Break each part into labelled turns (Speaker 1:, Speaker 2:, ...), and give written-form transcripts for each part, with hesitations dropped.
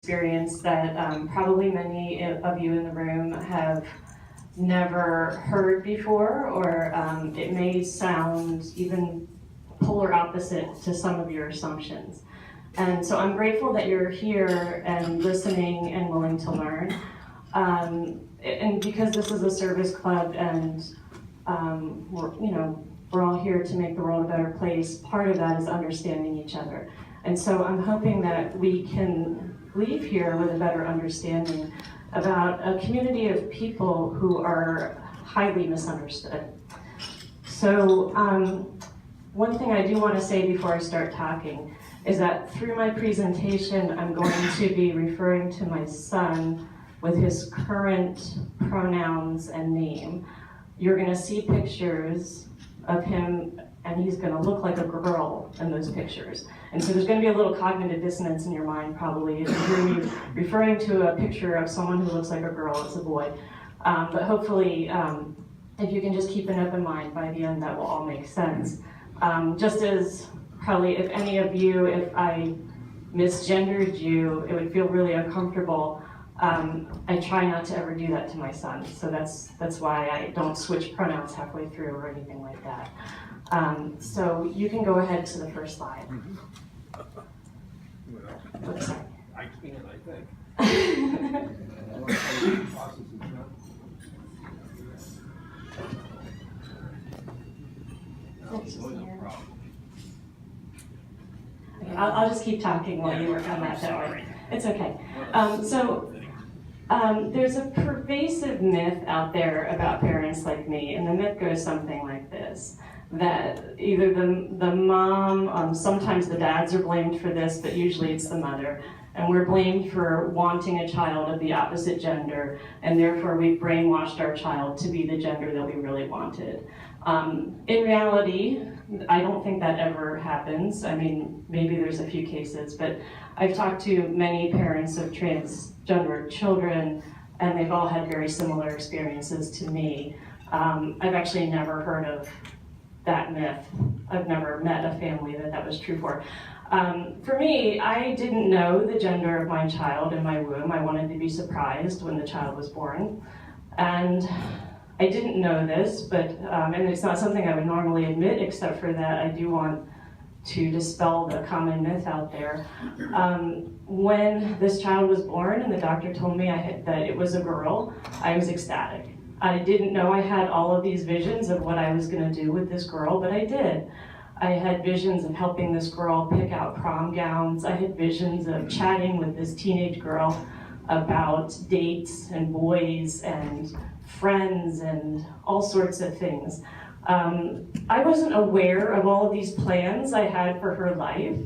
Speaker 1: experience that probably many of you in the room have never heard before, or it may sound even polar opposite to some of your assumptions. And so I'm grateful that you're here and listening and willing to learn. And because this is a service club and we're all here to make the world a better place, part of that is understanding each other. And so I'm hoping that we can leave here with a better understanding about a community of people who are highly misunderstood. So one thing I do want to say before I start talking is that through my presentation, I'm going to be referring to my son with his current pronouns and name. You're going to see pictures of him, and he's going to look like a girl in those pictures. And so there's going to be a little cognitive dissonance in your mind, probably, if you hear me referring to a picture of someone who looks like a girl as a boy. But hopefully, if you can just keep an open mind, by the end that will all make sense. Just as probably if any of you, if I misgendered you, it would feel really uncomfortable. I try not to ever do that to my son, so that's why I don't switch pronouns halfway through or anything like that. So you can go ahead to the first slide.
Speaker 2: Well, I can, I think.
Speaker 1: Okay, I'll just keep talking while you work on that way. It's okay. There's a pervasive myth out there about parents like me, and the myth goes something like this, that either the mom, sometimes the dads are blamed for this, but usually it's the mother, and we're blamed for wanting a child of the opposite gender, and therefore we've brainwashed our child to be the gender that we really wanted. In reality, I don't think that ever happens. I mean, maybe there's a few cases, but I've talked to many parents of transgender children, and they've all had very similar experiences to me. I've actually never heard of that myth. I've never met a family that was true for. For me, I didn't know the gender of my child in my womb. I wanted to be surprised when the child was born. And I didn't know this, but, and it's not something I would normally admit, except for that I do want to dispel the common myth out there. When this child was born and the doctor told me that it was a girl, I was ecstatic. I didn't know I had all of these visions of what I was going to do with this girl, but I did. I had visions of helping this girl pick out prom gowns. I had visions of chatting with this teenage girl about dates and boys and friends and all sorts of things. I wasn't aware of all of these plans I had for her life,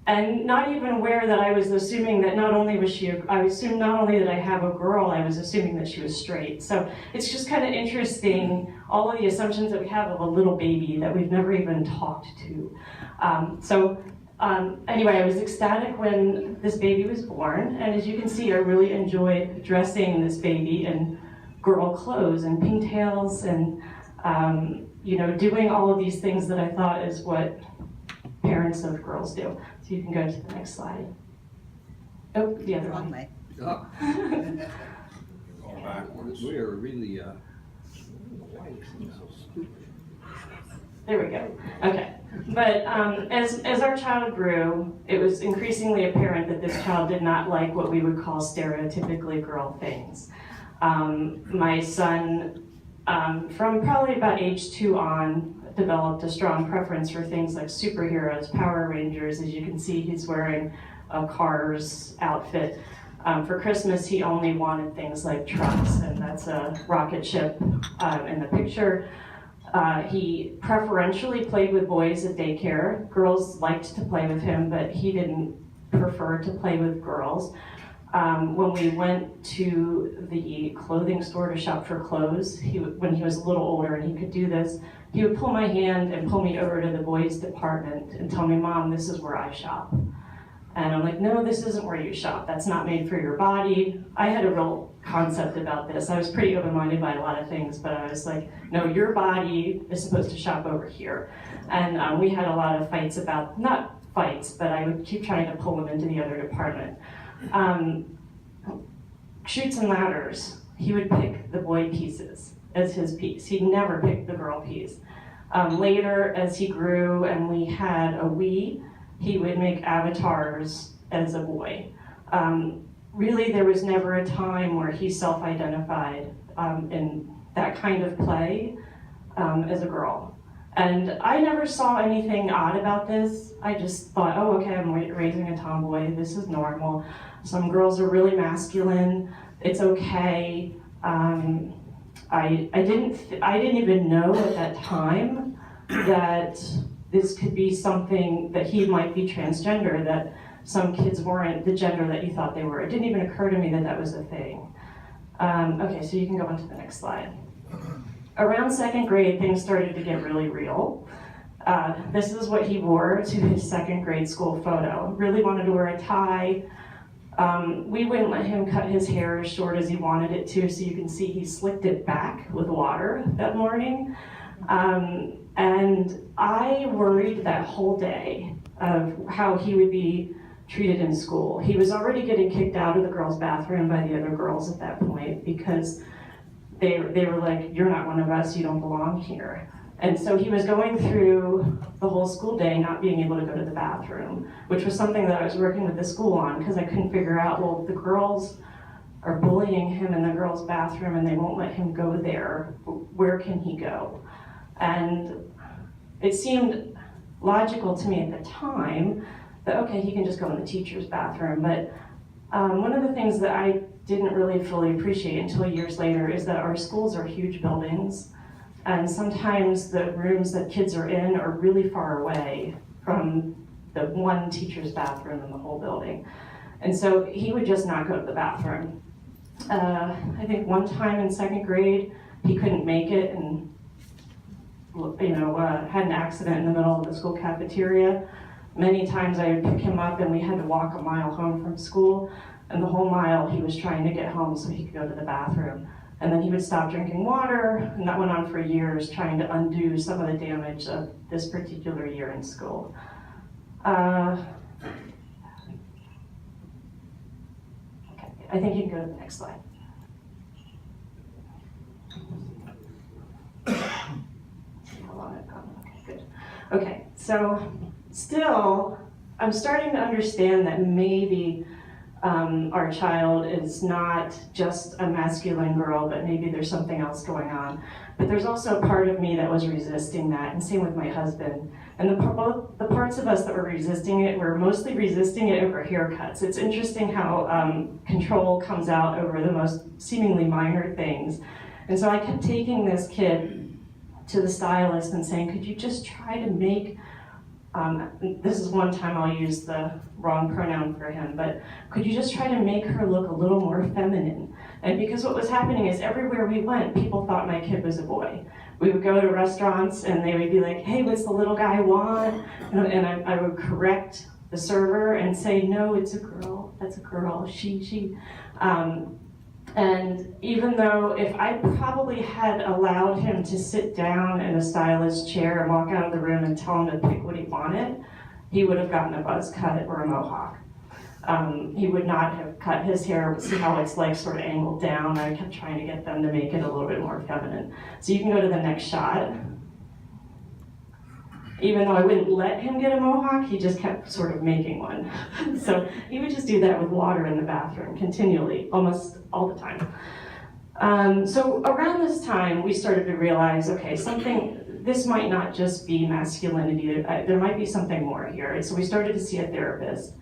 Speaker 1: and not even aware that I was assuming that not only was she, I assumed not only that I have a girl, I was assuming that she was straight. So it's just kind of interesting, all of the assumptions that we have of a little baby that we've never even talked to. Anyway, I was ecstatic when this baby was born, and as you can see, I really enjoyed dressing this baby in girl clothes and pigtails and doing all of these things that I thought is what parents of girls do. So you can go to the next slide. Oh, the other one.
Speaker 2: We are really,
Speaker 1: There we go. Okay. But as our child grew, it was increasingly apparent that this child did not like what we would call stereotypically girl things. My son, from probably about age 2 on, developed a strong preference for things like superheroes, Power Rangers. As you can see, he's wearing a Cars outfit. For Christmas, he only wanted things like trucks, and that's a rocket ship in the picture. He preferentially played with boys at daycare. Girls liked to play with him, but he didn't prefer to play with girls. When we went to the clothing store to shop for clothes, when he was a little older and he could do this, he would pull my hand and pull me over to the boys department and tell me, "Mom, this is where I shop." And I'm like, "No, this isn't where you shop. That's not made for your body." I had a real concept about this. I was pretty open-minded by a lot of things, but I was like, "No, your body is supposed to shop over here." And we had a lot of fights about, not fights, but I would keep trying to pull him into the other department. Chutes and ladders, he would pick the boy pieces as his piece. He never picked the girl piece. Later, as he grew and we had a Wii, he would make avatars as a boy. Really, there was never a time where he self-identified in that kind of play as a girl. And I never saw anything odd about this. I just thought, oh, okay, I'm raising a tomboy, this is normal. Some girls are really masculine, it's okay. I didn't even know at that time that this could be something that he might be transgender, that some kids weren't the gender that you thought they were. It didn't even occur to me that that was a thing. Okay, so you can go on to the next slide. Around second grade, things started to get really real. This is what he wore to his second grade school photo. Really wanted to wear a tie. We wouldn't let him cut his hair as short as he wanted it to, so you can see he slicked it back with water that morning. And I worried that whole day of how he would be treated in school. He was already getting kicked out of the girls' bathroom by the other girls at that point because they were like, you're not one of us, you don't belong here. And so he was going through the whole school day not being able to go to the bathroom, which was something that I was working with the school on because I couldn't figure out, well, the girls are bullying him in the girls' bathroom and they won't let him go there. Where can he go? And it seemed logical to me at the time that, okay, he can just go in the teacher's bathroom. But one of the things that I didn't really fully appreciate until years later is that our schools are huge buildings. And sometimes the rooms that kids are in are really far away from the one teacher's bathroom in the whole building. And so he would just not go to the bathroom. I think one time in second grade, he couldn't make it and had an accident in the middle of the school cafeteria. Many times I would pick him up and we had to walk a mile home from school, and the whole mile he was trying to get home so he could go to the bathroom. And then he would stop drinking water, and that went on for years, trying to undo some of the damage of this particular year in school. Okay, I think you can go to the next slide. How long I've gone? Okay, good. Okay, so still, I'm starting to understand that maybe our child is not just a masculine girl, but maybe there's something else going on. But there's also a part of me that was resisting that, and same with my husband. And both the parts of us that were resisting it were mostly resisting it over haircuts. It's interesting how control comes out over the most seemingly minor things. And so I kept taking this kid to the stylist and saying, could you just try to make, this is one time I'll use the wrong pronoun for him, but could you just try to make her look a little more feminine? And because what was happening is everywhere we went, people thought my kid was a boy. We would go to restaurants and they would be like, hey, what's the little guy want? And I would correct the server and say, no, it's a girl, that's a girl, she. And even though if I probably had allowed him to sit down in a stylist's chair and walk out of the room and tell him to pick what he wanted, he would have gotten a buzz cut or a mohawk. He would not have cut his hair. See how it's like sort of angled down. I kept trying to get them to make it a little bit more feminine. So you can go to the next shot. Even though I wouldn't let him get a mohawk, he just kept sort of making one. So he would just do that with water in the bathroom continually, almost all the time. So around this time, we started to realize, okay, this might not just be masculinity, there might be something more here. And so we started to see a therapist.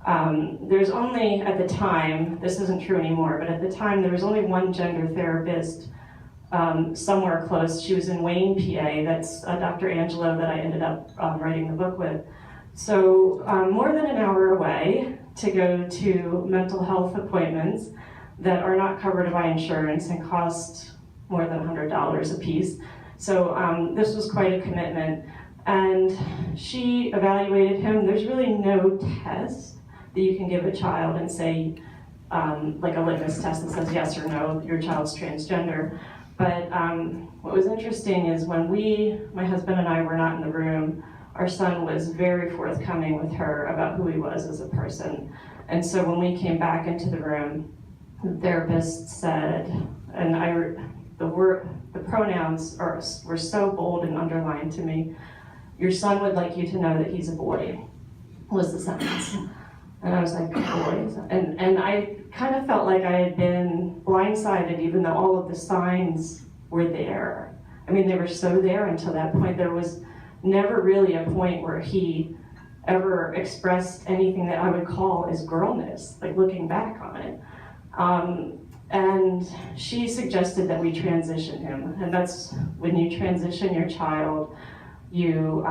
Speaker 1: There's only, at the time, this isn't true anymore, but at the time there was only one gender therapist somewhere close. She was in Wayne, PA. That's Dr. Angello that I ended up writing the book with. So more than an hour away to go to mental health appointments that are not covered by insurance and cost more than $100 a piece. So this was quite a commitment. And she evaluated him. There's really no test that you can give a child and say, like a litmus test that says yes or no, your child's transgender. But what was interesting is when my husband and I were not in the room, our son was very forthcoming with her about who he was as a person. And so when we came back into the room, the therapist said, and the pronouns were so bold and underlined to me. Your son would like you to know that he's a boy, was the sentence. And I was like, boy? And I kind of felt like I had been blindsided, even though all of the signs were there. I mean, they were so there until that point. There was never really a point where he ever expressed anything that I would call as girlness, like looking back on it. And she suggested that we transition him. And that's when you transition your child, you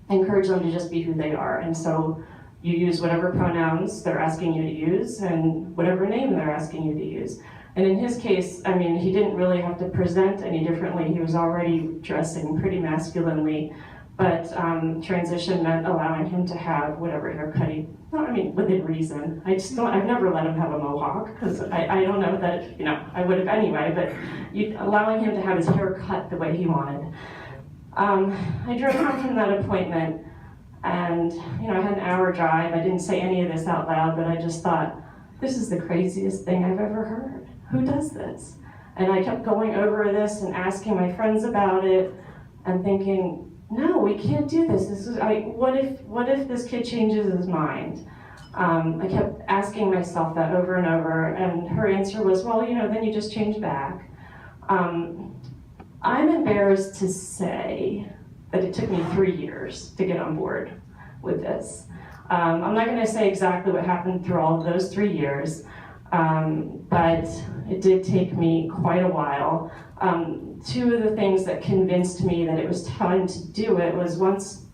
Speaker 1: encourage them to just be who they are. And so you use whatever pronouns they're asking you to use and whatever name they're asking you to use. And in his case, I mean, he didn't really have to present any differently. He was already dressing pretty masculinely, but transition meant allowing him to have whatever haircut he, within reason. I've never let him have a mohawk, because I don't know that, I would have anyway, but allowing him to have his hair cut the way he wanted. I drove home from that appointment, and I had an hour drive. I didn't say any of this out loud, but I just thought, this is the craziest thing I've ever heard. Who does this? And I kept going over this and asking my friends about it and thinking, no, we can't do this. What if this kid changes his mind? I kept asking myself that over and over, and her answer was, well, then you just change back. I'm embarrassed to say that it took me 3 years to get on board with this. I'm not gonna say exactly what happened through all of those 3 years, but it did take me quite a while. Two of the things that convinced me that it was time to do it was once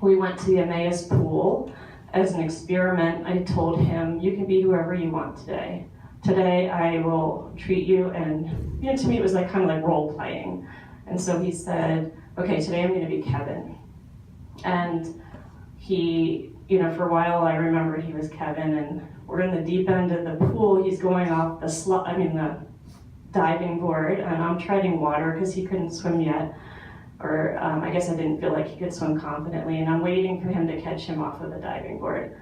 Speaker 1: we went to the Emmaus pool as an experiment. I told him, you can be whoever you want today. Today I will treat you, and to me it was kind of like role playing. And so he said, okay, today I'm gonna be Kevin. And he, for a while I remembered he was Kevin, and we're in the deep end of the pool. He's going off the diving board, and I'm treading water because he couldn't swim yet. Or I guess I didn't feel like he could swim confidently, and I'm waiting for him to catch him off of the diving board.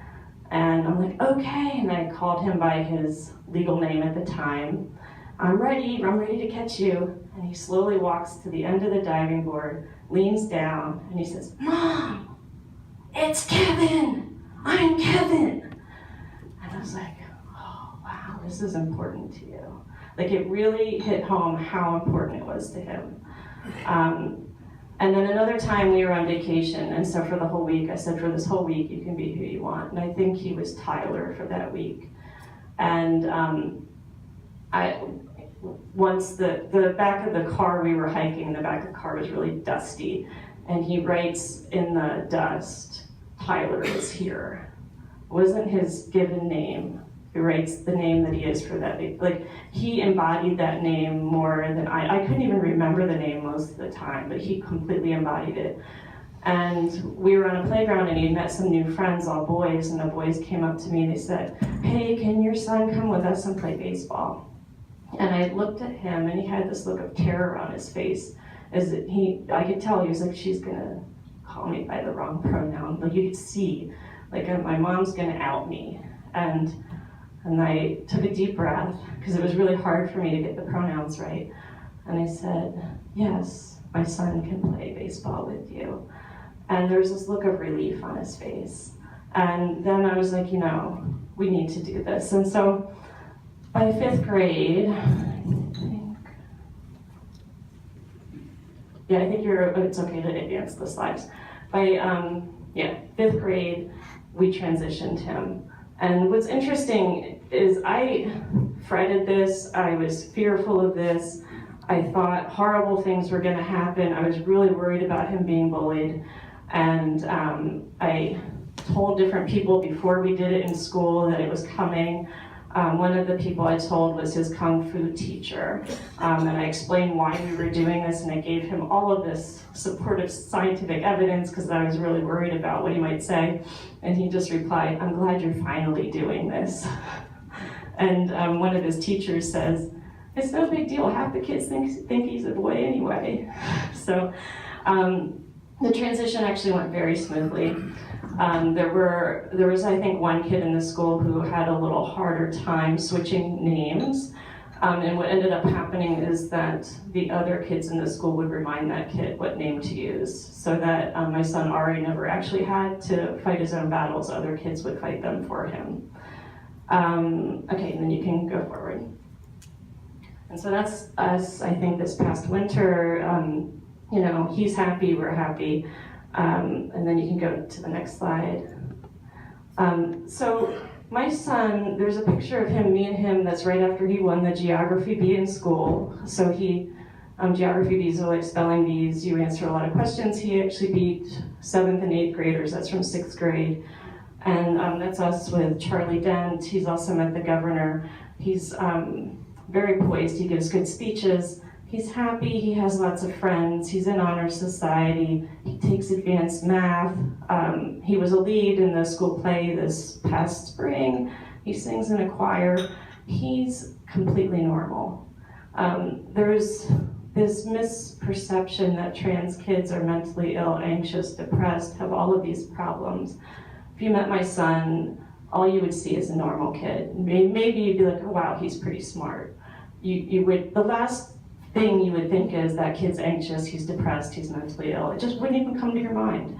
Speaker 1: And I'm like, okay, and I called him by his legal name at the time. I'm ready to catch you. And he slowly walks to the end of the diving board, leans down, and he says, Mom, it's Kevin, I'm Kevin. And I was like, oh, wow, this is important to you. It really hit home how important it was to him. And then another time we were on vacation, and so for the whole week, I said, for this whole week, you can be who you want. And I think he was Tyler for that week. And once the back of the car, we were hiking, the back of the car was really dusty, and he writes in the dust, Tyler is here. It wasn't his given name. He writes the name that he is for that day. He embodied that name more than I couldn't even remember the name most of the time, but he completely embodied it. And we were on a playground, and he met some new friends, all boys, and the boys came up to me and they said, hey, can your son come with us and play baseball? And I looked at him, and he had this look of terror on his face. I could tell he was like, she's gonna call me by the wrong pronoun. You could see, my mom's gonna out me. And I took a deep breath, because it was really hard for me to get the pronouns right. And I said, yes, my son can play baseball with you. And there was this look of relief on his face. And then I was like, we need to do this. And so by 5th grade, I think it's okay to advance the slides. By 5th grade, we transitioned him. And what's interesting is I fretted this, I was fearful of this, I thought horrible things were gonna happen, I was really worried about him being bullied, and I told different people before we did it in school that it was coming. One of the people I told was his Kung Fu teacher, and I explained why we were doing this, and I gave him all of this supportive scientific evidence because I was really worried about what he might say, and he just replied, I'm glad you're finally doing this. And one of his teachers says, it's no big deal, half the kids think he's a boy anyway. So the transition actually went very smoothly. There was, I think, one kid in the school who had a little harder time switching names. And what ended up happening is that the other kids in the school would remind that kid what name to use, so that my son Ari never actually had to fight his own battles. Other kids would fight them for him. Okay, and then you can go forward. And so that's us, I think, this past winter. You know, he's happy, we're happy. And then you can go to the next slide. So my son, there's a picture of him, me and him, that's right after he won the geography bee in school. So geography bees are like spelling bees. You answer a lot of questions. He actually beat 7th and 8th graders. That's from 6th grade. And that's us with Charlie Dent. He's also met the governor. He's very poised. He gives good speeches. He's happy. He has lots of friends. He's in honor society. He takes advanced math. He was a lead in the school play this past spring. He sings in a choir. He's completely normal. There's this misperception that trans kids are mentally ill, anxious, depressed, have all of these problems. If you met my son, all you would see is a normal kid. Maybe you'd be like, oh wow, he's pretty smart. The last thing you would think is that kid's anxious, he's depressed, he's mentally ill. It just wouldn't even come to your mind.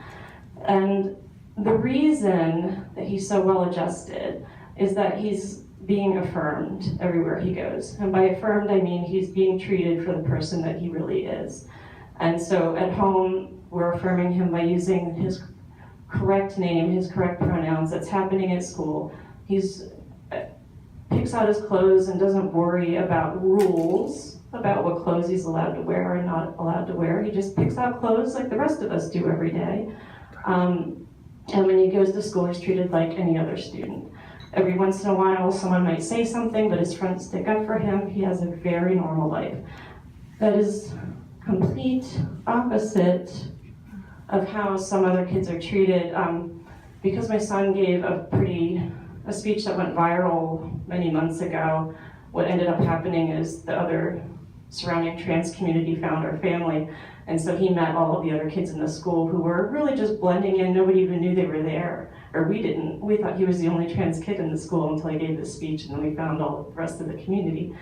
Speaker 1: And the reason that he's so well adjusted is that he's being affirmed everywhere he goes. And by affirmed, I mean he's being treated for the person that he really is. And so at home, we're affirming him by using his correct name, his correct pronouns. That's happening at school. He's picks out his clothes and doesn't worry about rules about what clothes he's allowed to wear and not allowed to wear. He just picks out clothes like the rest of us do every day. And when he goes to school, he's treated like any other student. Every once in a while, someone might say something, but his friends stick up for him. He has a very normal life. That is complete opposite of how some other kids are treated. Because my son gave a speech that went viral many months ago, what ended up happening is the other surrounding trans community found our family. And so he met all of the other kids in the school who were really just blending in. Nobody even knew they were there, or we didn't. We thought he was the only trans kid in the school until he gave this speech, and then we found all the rest of the community.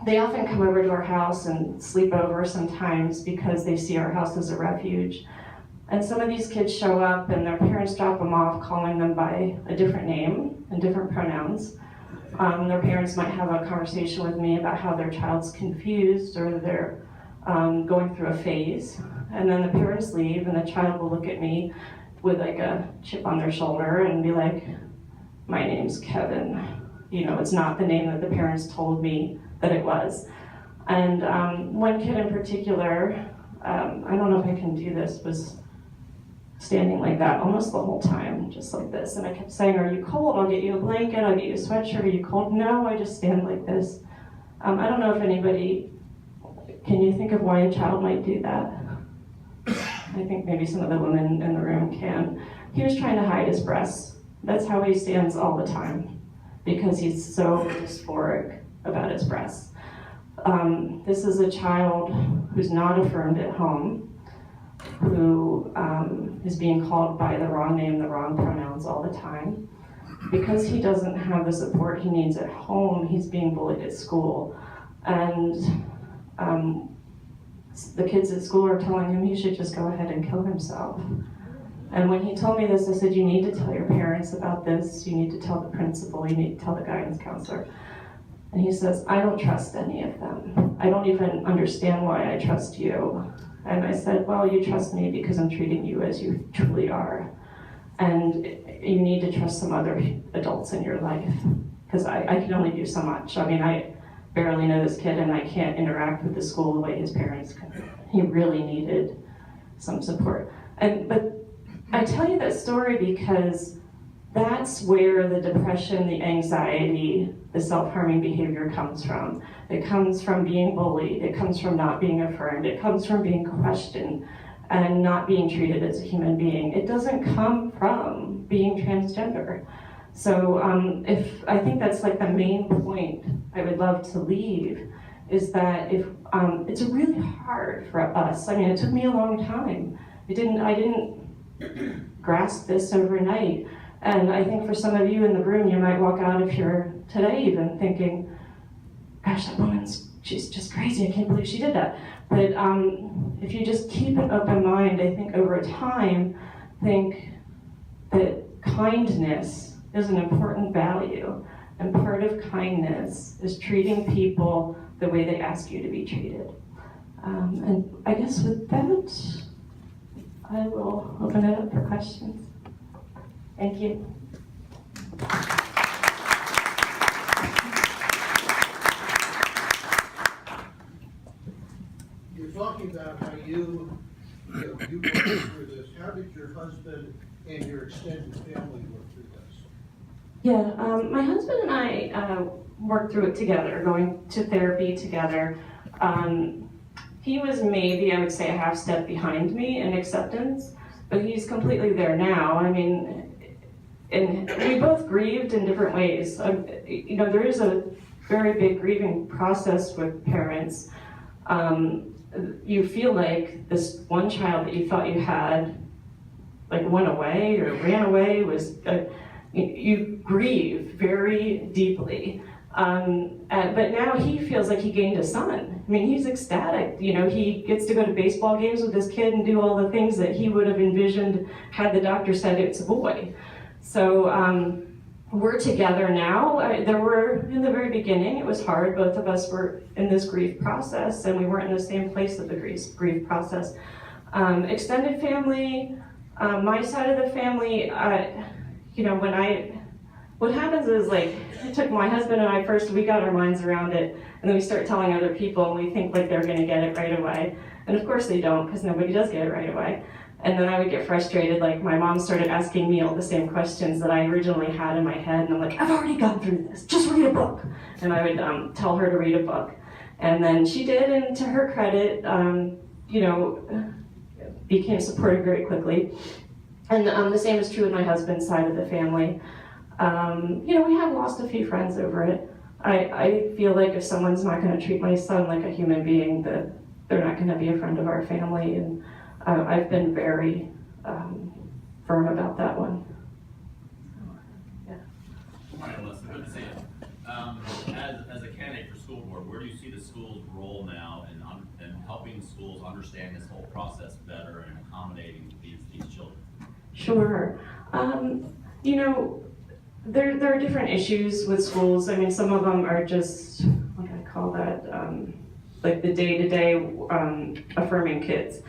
Speaker 1: They often come over to our house and sleep over sometimes because they see our house as a refuge. And some of these kids show up and their parents drop them off calling them by a different name and different pronouns. Their parents might have a conversation with me about how their child's confused or they're going through a phase. And then the parents leave and the child will look at me with like a chip on their shoulder and be like, my name's Kevin. You know, it's not the name that the parents told me that it was. And one kid in particular, I don't know if I can do this, was standing like that almost the whole time, just like this. And I kept saying, are you cold? I'll get you a blanket, I'll get you a sweatshirt. Are you cold? No, I just stand like this. I don't know if anybody, can you think of why a child might do that? I think maybe some of the women in the room can. He was trying to hide his breasts. That's how he stands all the time, because he's so dysphoric about his breasts. This is a child who's not affirmed at home, who is being called by the wrong name, the wrong pronouns all the time. Because he doesn't have the support he needs at home, he's being bullied at school. And the kids at school are telling him he should just go ahead and kill himself. And when he told me this, I said, you need to tell your parents about this, you need to tell the principal, you need to tell the guidance counselor. And he says, I don't trust any of them. I don't even understand why I trust you. And I said, well, you trust me because I'm treating you as you truly are. And you need to trust some other adults in your life, because I can only do so much. I mean, I barely know this kid and I can't interact with the school the way his parents could. He really needed some support. But I tell you that story because that's where the depression, the anxiety, the self-harming behavior comes from. It comes from being bullied, it comes from not being affirmed, it comes from being questioned and not being treated as a human being. It doesn't come from being transgender. So I think that's like the main point I would love to leave, is that if it's really hard for us. I mean, it took me a long time. I didn't grasp this overnight. And I think for some of you in the room, you might walk out of here today even thinking, gosh, that woman's, she's just crazy. I can't believe she did that. But if you just keep an open mind, I think over time, think that kindness is an important value. And part of kindness is treating people the way they ask you to be treated. And I guess with that, I will open it up for questions. Thank you.
Speaker 3: You're talking about how you worked through this. How did your husband and your extended family work through this?
Speaker 1: Yeah, my husband and I worked through it together, going to therapy together. He was maybe, I would say, a half step behind me in acceptance, but he's completely there now. I mean, and we both grieved in different ways. There is a very big grieving process with parents. You feel like this one child that you thought you had, like went away or ran away, was you grieve very deeply. But now he feels like he gained a son. I mean, he's ecstatic. He gets to go to baseball games with his kid and do all the things that he would have envisioned had the doctor said it's a boy. So we're together now. There were, in the very beginning, it was hard. Both of us were in this grief process, and we weren't in the same place of the grief process. Extended family, my side of the family, what happens is, like, it took my husband and I first, we got our minds around it, and then we start telling other people, and we think like they're gonna get it right away. And of course they don't, because nobody does get it right away. And then I would get frustrated, like my mom started asking me all the same questions that I originally had in my head, and I'm like, I've already gone through this, just read a book. And I would tell her to read a book. And then she did, and to her credit, became supportive very quickly. And the same is true with my husband's side of the family. We have lost a few friends over it. I feel like if someone's not going to treat my son like a human being, that they're not going to be a friend of our family. And I've been very firm about that one. Yeah.
Speaker 4: Hi, Alisa. Good to see you. As a candidate for school board, where do you see the school's role now in helping schools understand this whole process better and accommodating these children?
Speaker 1: Sure. There are different issues with schools. I mean, some of them are just, what do I call that, like the day-to-day affirming kids.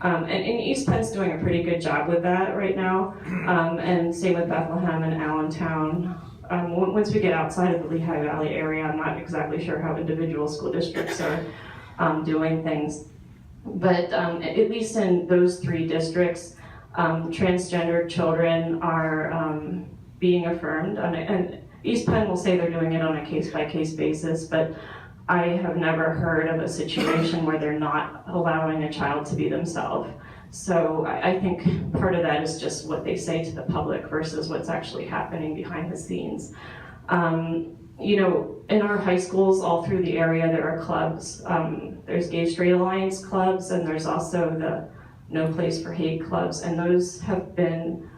Speaker 1: And East Penn's doing a pretty good job with that right now, and same with Bethlehem and Allentown. Once we get outside of the Lehigh Valley area, I'm not exactly sure how individual school districts are doing things. But at least in those three districts, transgender children are being affirmed. And East Penn will say they're doing it on a case-by-case basis, but I have never heard of a situation where they're not allowing a child to be themselves. So I think part of that is just what they say to the public versus what's actually happening behind the scenes. In our high schools all through the area, there are clubs. There's Gay Straight Alliance clubs, and there's also the No Place for Hate clubs, and those have been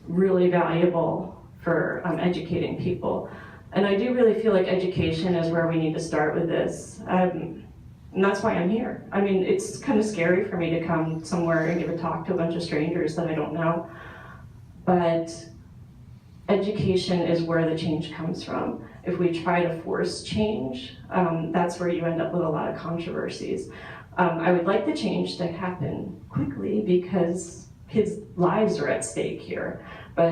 Speaker 1: really valuable for educating people. And I do really feel like education is where we need to start with this. And that's why I'm here. I mean, it's kind of scary for me to come somewhere and give a talk to a bunch of strangers that I don't know. But education is where the change comes from. If we try to force change, that's where you end up with a lot of controversies. I would like the change to happen quickly because kids' lives are at stake here. But